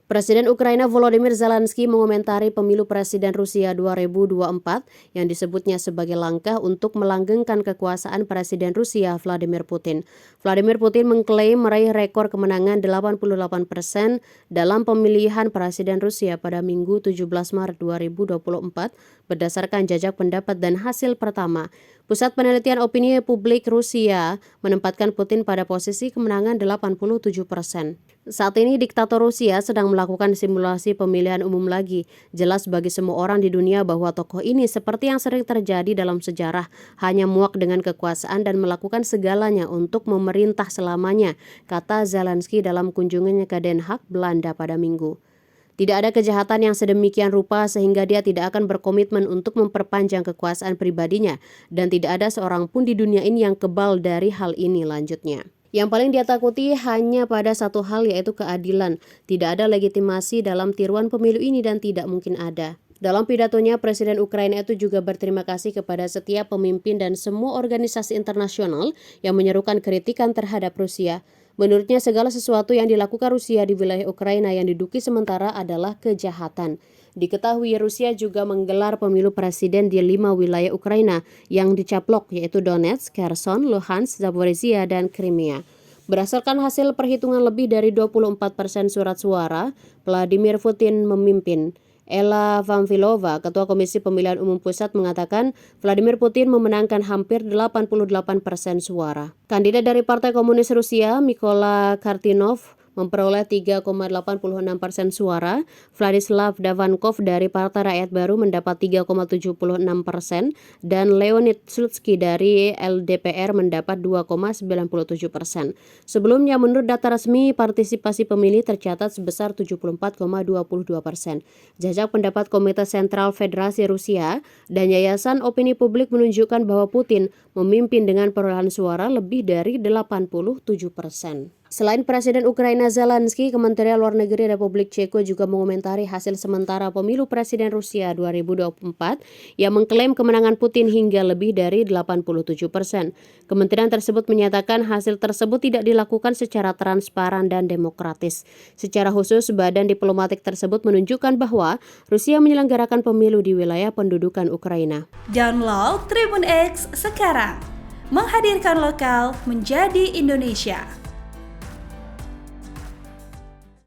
Presiden Ukraina Volodymyr Zelensky mengomentari pemilu presiden Rusia 2024 yang disebutnya sebagai langkah untuk melanggengkan kekuasaan Presiden Rusia Vladimir Putin. Vladimir Putin mengklaim meraih rekor kemenangan 88% dalam pemilihan presiden Rusia pada Minggu 17 Maret 2024 berdasarkan jajak pendapat dan hasil pertama. Pusat Penelitian Opini Publik Rusia menempatkan Putin pada posisi kemenangan 87%. Saat ini diktator Rusia sedang melakukan simulasi pemilihan umum lagi. Jelas bagi semua orang di dunia bahwa tokoh ini seperti yang sering terjadi dalam sejarah, hanya muak dengan kekuasaan dan melakukan segalanya untuk memerintah selamanya, kata Zelensky dalam kunjungannya ke Den Haag, Belanda pada Minggu. Tidak ada kejahatan yang sedemikian rupa sehingga dia tidak akan berkomitmen untuk memperpanjang kekuasaan pribadinya dan tidak ada seorang pun di dunia ini yang kebal dari hal ini, lanjutnya. Yang paling dia takuti hanya pada satu hal, yaitu keadilan. Tidak ada legitimasi dalam tiruan pemilu ini dan tidak mungkin ada. Dalam pidatonya, Presiden Ukraina itu juga berterima kasih kepada setiap pemimpin dan semua organisasi internasional yang menyerukan kritikan terhadap Rusia. Menurutnya, segala sesuatu yang dilakukan Rusia di wilayah Ukraina yang diduki sementara adalah kejahatan. Diketahui Rusia juga menggelar pemilu presiden di 5 wilayah Ukraina yang dicaplok, yaitu Donetsk, Kherson, Luhansk, Zaporizhia, dan Crimea. Berdasarkan hasil perhitungan lebih dari 24% surat suara, Vladimir Putin memimpin. Ella Pamfilova, Ketua Komisi Pemilihan Umum Pusat, mengatakan Vladimir Putin memenangkan hampir 88% suara. Kandidat dari Partai Komunis Rusia, Mykola Kartinov, memperoleh 3,86% suara. Vladislav Davankov dari Partai Rakyat Baru mendapat 3,76% dan Leonid Slutsky dari LDPR mendapat 2,97%. Sebelumnya, menurut data resmi, partisipasi pemilih tercatat sebesar 74,22%. Jajak pendapat Komite Sentral Federasi Rusia dan Yayasan Opini Publik menunjukkan bahwa Putin memimpin dengan perolehan suara lebih dari 87%. Selain Presiden Ukraina Zelensky, Kementerian Luar Negeri Republik Ceko juga mengomentari hasil sementara pemilu Presiden Rusia 2024 yang mengklaim kemenangan Putin hingga lebih dari 87%. Kementerian tersebut menyatakan hasil tersebut tidak dilakukan secara transparan dan demokratis. Secara khusus, badan diplomatik tersebut menunjukkan bahwa Rusia menyelenggarakan pemilu di wilayah pendudukan Ukraina. Download Tribun X sekarang, menghadirkan lokal menjadi Indonesia.